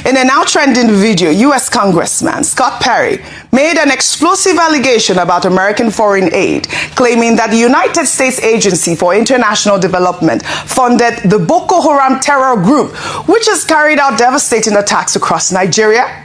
In a now trending video, U.S. Congressman Scott Perry made an explosive allegation about American foreign aid, claiming that the United States Agency for International Development funded the Boko Haram terror group, which has carried out devastating attacks across Nigeria,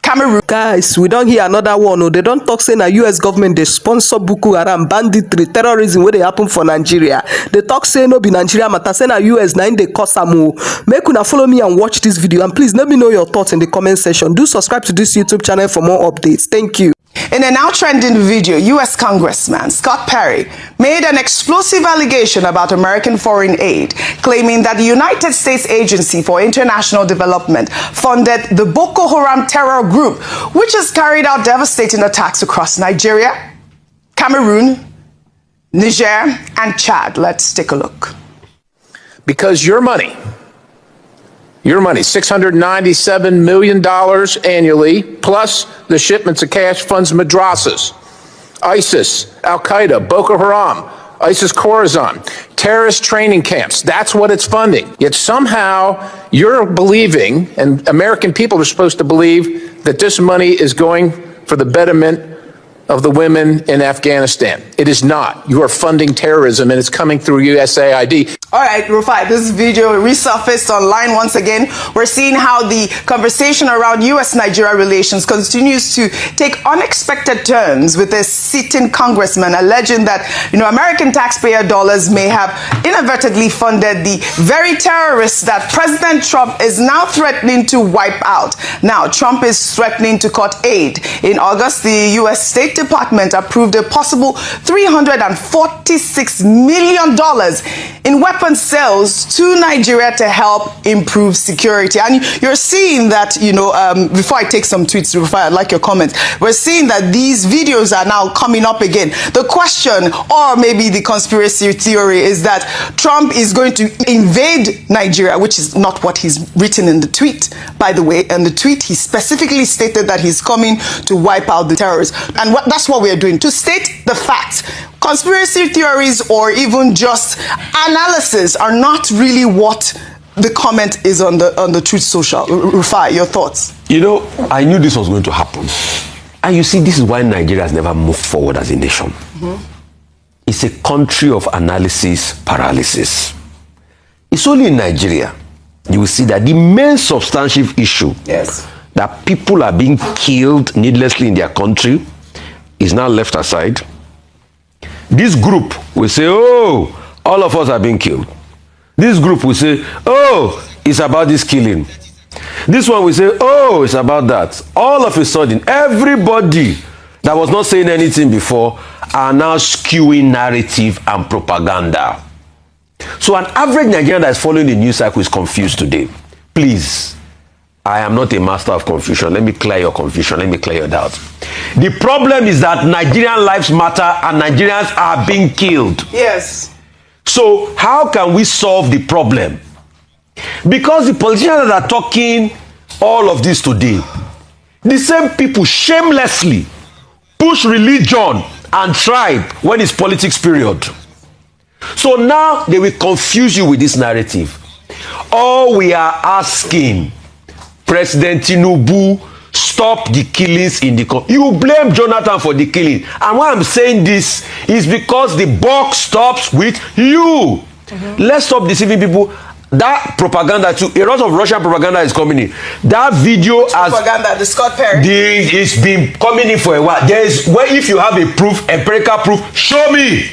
Cameroon. Guys, we don't hear another one. They don't talk saying that US government they sponsor Boko Haram banditry terrorism where they happen for Nigeria. They talk saying no be Nigeria matter, saying that US na they cause am. Make una follow me and watch this video, and please let me know your thoughts in the comment section. Do subscribe to this YouTube channel for more updates. Thank you. In a now trending video, U.S. Congressman Scott Perry made an explosive allegation about American foreign aid, claiming that the United States Agency for International Development funded the Boko Haram terror group, which has carried out devastating attacks across Nigeria, Cameroon, Niger, and Chad. Let's take a look. Because your money, $697 million annually, plus the shipments of cash funds madrasas, ISIS, Al-Qaeda, Boko Haram, ISIS Khorasan, terrorist training camps. That's what it's funding. Yet somehow you're believing, and American people are supposed to believe, that this money is going for the betterment of the women in Afghanistan. It is not. You are funding terrorism, and it's coming through USAID. All right, Rufia, this video resurfaced online once again. We're seeing how the conversation around U.S.-Nigeria relations continues to take unexpected turns, with a sitting congressman alleging that, American taxpayer dollars may have inadvertently funded the very terrorists that President Trump is now threatening to wipe out. Now, Trump is threatening to cut aid. In August, the U.S. State Department approved a possible $346 million in weapon sales to Nigeria to help improve security. And you're seeing that, before I take some tweets, Rufia, I'd like your comments. We're seeing that these videos are now coming up again. The question, or maybe the conspiracy theory, is that Trump is going to invade Nigeria, which is not what he's written in the tweet, by the way. In the tweet, he specifically stated that he's coming to wipe out the terrorists. And that's what we are doing, to state the facts. Conspiracy theories or even just analysis are not really what the comment is on the Truth Social. Rufia, your thoughts? I knew this was going to happen. And you see, this is why Nigeria has never moved forward as a nation. It's a country of analysis paralysis. It's only in Nigeria you will see that the main substantive issue, that people are being killed needlessly in their country, is now left aside. This group will say, oh, all of us are being killed. This group will say, oh, it's about this killing. This one will say, oh, it's about that. All of a sudden, everybody that was not saying anything before are now skewing narrative and propaganda. So an average Nigerian that is following the news cycle is confused today. Please, I am not a master of confusion. Let me clear your confusion. Let me clear your doubts. The problem is that Nigerian lives matter and Nigerians are being killed. Yes. So how can we solve the problem? Because the politicians that are talking all of this today, the same people shamelessly push religion and tribe when it's politics period. So now they will confuse you with this narrative. All we are asking, President Tinubu, stop the killings in the country. You blame Jonathan for the killing. And why I'm saying this is because the buck stops with you. Let's stop deceiving people. That propaganda too, a lot of Russian propaganda is coming in. That video has propaganda, the Scott Perry. It's been coming in for a while. If you have a proof, empirical proof, show me.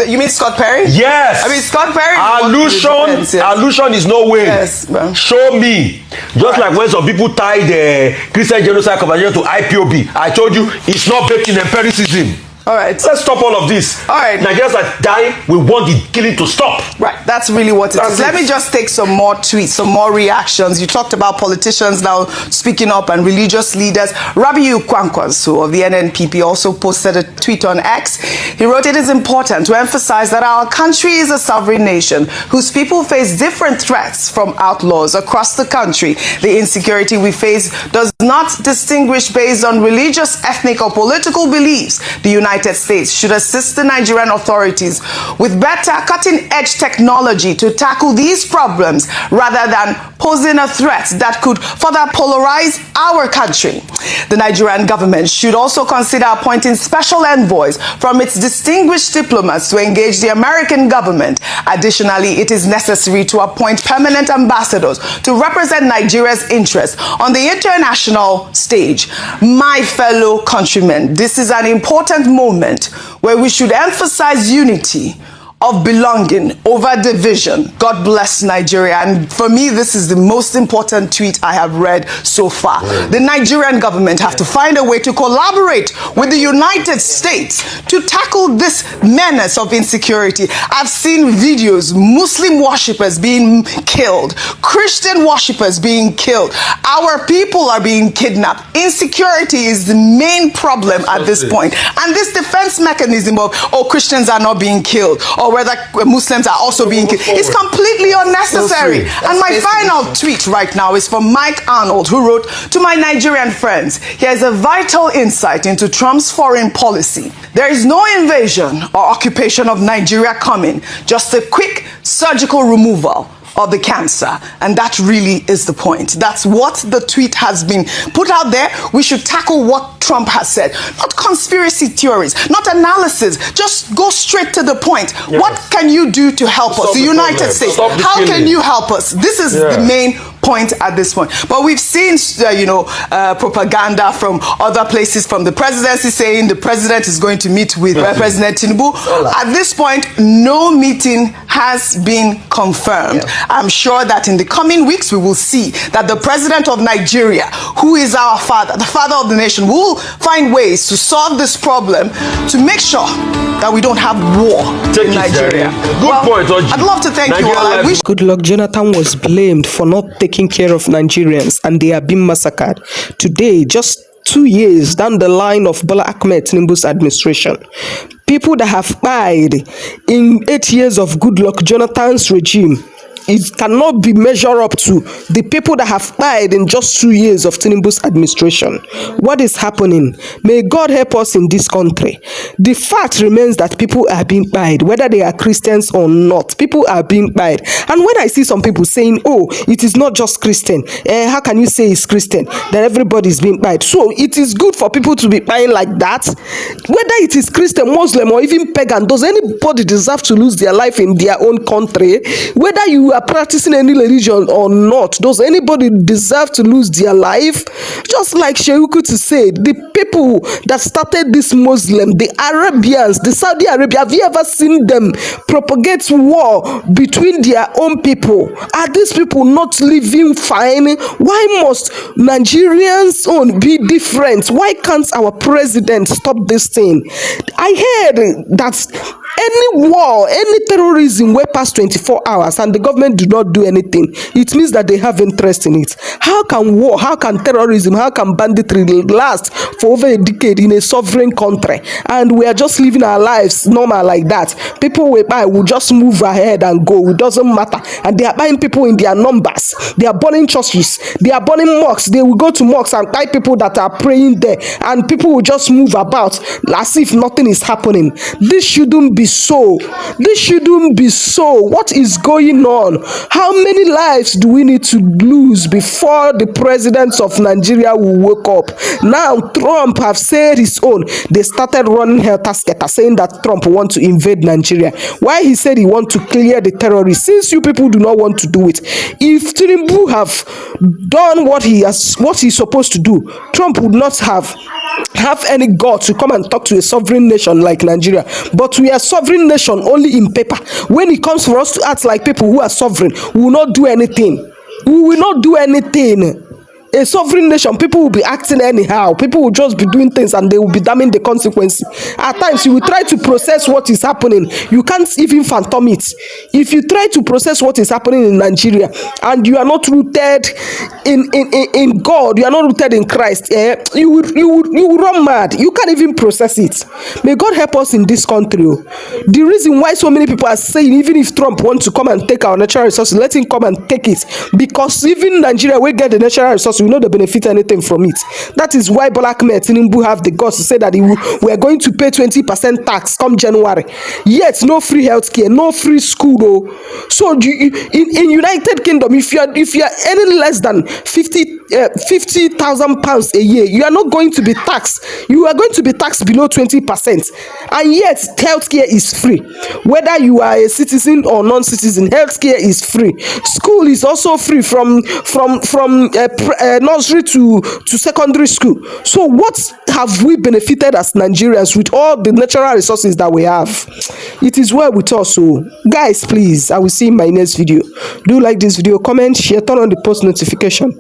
You mean Scott Perry? Yes. I mean Scott Perry. Allusion is no way. Yes, bro. Show me. Just like when some people tied the Christian genocide convention to IPOB. I told you it's not based in empiricism. All right. Let's stop all of this. All right. Nigerians are dying. We want the killing to stop. Right. That's really what it is. Let me just take some more tweets, some more reactions. You talked about politicians now speaking up and religious leaders. Rabiu Kwankwaso of the NNPP also posted a tweet on X. He wrote, "It is important to emphasize that our country is a sovereign nation whose people face different threats from outlaws across the country. The insecurity we face does not distinguish based on religious, ethnic, or political beliefs. The United United States should assist the Nigerian authorities with better cutting-edge technology to tackle these problems rather than posing a threat that could further polarize our country. The Nigerian government should also consider appointing special envoys from its distinguished diplomats to engage the American government. Additionally, it is necessary to appoint permanent ambassadors to represent Nigeria's interests on the international stage. My fellow countrymen, this is an important moment where we should emphasize unity of belonging over division. God bless Nigeria. And for me, this is the most important tweet I have read so far. The Nigerian government have to find a way to collaborate with the United States to tackle this menace of insecurity. I've seen videos, Muslim worshippers being killed, Christian worshippers being killed. Our people are being kidnapped. Insecurity is the main problem at this point. And this defense mechanism of, oh, Christians are not being killed, or whether Muslims are also being killed, is completely unnecessary. And my final tweet right now is from Mike Arnold, who wrote, "To my Nigerian friends, here's a vital insight into Trump's foreign policy. There is no invasion or occupation of Nigeria coming, just a quick surgical removal of the cancer." And that really is the point. That's what the tweet has been put out there. We should tackle what Trump has said. Not conspiracy theories, not analysis. Just go straight to the point. Yes. What can you do to help us? The United States. How can you help us? This is the main point at this point. But we've seen, propaganda from other places, from the presidency, saying the president is going to meet with President Tinubu. At this point, no meeting has been confirmed. I'm sure that in the coming weeks, we will see that the president of Nigeria, who is our father, the father of the nation, will find ways to solve this problem to make sure that we don't have war in Nigeria. Good point, Oji. I'd love to thank you all. Goodluck Jonathan was blamed for not taking care of Nigerians, and they are being massacred. Today, just 2 years down the line of Bola Ahmed Tinubu's administration, people that have died in 8 years of Goodluck Jonathan's regime, it cannot be measured up to the people that have died in just 2 years of Tinubu's administration. What is happening? May God help us in this country. The fact remains that people are being died, whether they are Christians or not. People are being died. And when I see some people saying, oh, it is not just Christian, how can you say it's Christian? That everybody is being died. So it is good for people to be dying like that. Whether it is Christian, Muslim, or even pagan, does anybody deserve to lose their life in their own country? Whether you are practicing any religion or not, does anybody deserve to lose their life? Just like Sheukutu said, the people that started this Muslim, the Arabians, the Saudi Arabia, have you ever seen them propagate war between their own people? Are these people not living fine? Why must Nigerians' own be different? Why can't our president stop this thing? I heard that any war, any terrorism way past 24 hours and the government do not do anything, it means that they have interest in it. How can war, how can terrorism, how can banditry last for over a decade in a sovereign country, and we are just living our lives normal like that? People will buy, will just move ahead and go, it doesn't matter. And they are buying people in their numbers, they are burning churches, they are burning mosques, they will go to mosques and buy people that are praying there, and people will just move about as if nothing is happening. This shouldn't be so. This shouldn't be so. What is going on? How many lives do we need to lose before the presidents of Nigeria will wake up? Now Trump have said his own. They started running helter-skelter saying that Trump want to invade Nigeria. Why he said he want to clear the terrorists, since you people do not want to do it. If Tinubu have done what he's supposed to do, Trump would not have any God to come and talk to a sovereign nation like Nigeria. But we are sovereign nation only in paper. When it comes for us to act like people who are sovereign, we will not do anything. We will not do anything. A sovereign nation, people will be acting anyhow. People will just be doing things and they will be damning the consequences. At times, you will try to process what is happening. You can't even phantom it. If you try to process what is happening in Nigeria and you are not rooted in God, you are not rooted in Christ, you will run mad. You can't even process it. May God help us in this country. The reason why so many people are saying, even if Trump wants to come and take our natural resources, let him come and take it. Because even Nigeria will get the natural resources us, we know they benefit anything from it. That is why Bola Ahmed Tinubu have the guts to say that we are going to pay 20% tax come January. Yet no free healthcare, no free school. Oh. So in United Kingdom, if you are earning less than 50,000 pounds a year, you are not going to be taxed. You are going to be taxed below 20%, and yet healthcare is free. Whether you are a citizen or non-citizen, healthcare is free. School is also free from nursery to secondary school. So what have we benefited as Nigerians with all the natural resources that we have? It is well with us. So guys, please, I will see you in my next video. Do like this video, comment, share, turn on the post notification,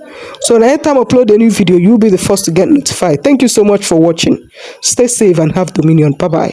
so anytime I upload a new video, you'll be the first to get notified. Thank you so much for watching. Stay safe and have dominion. Bye bye.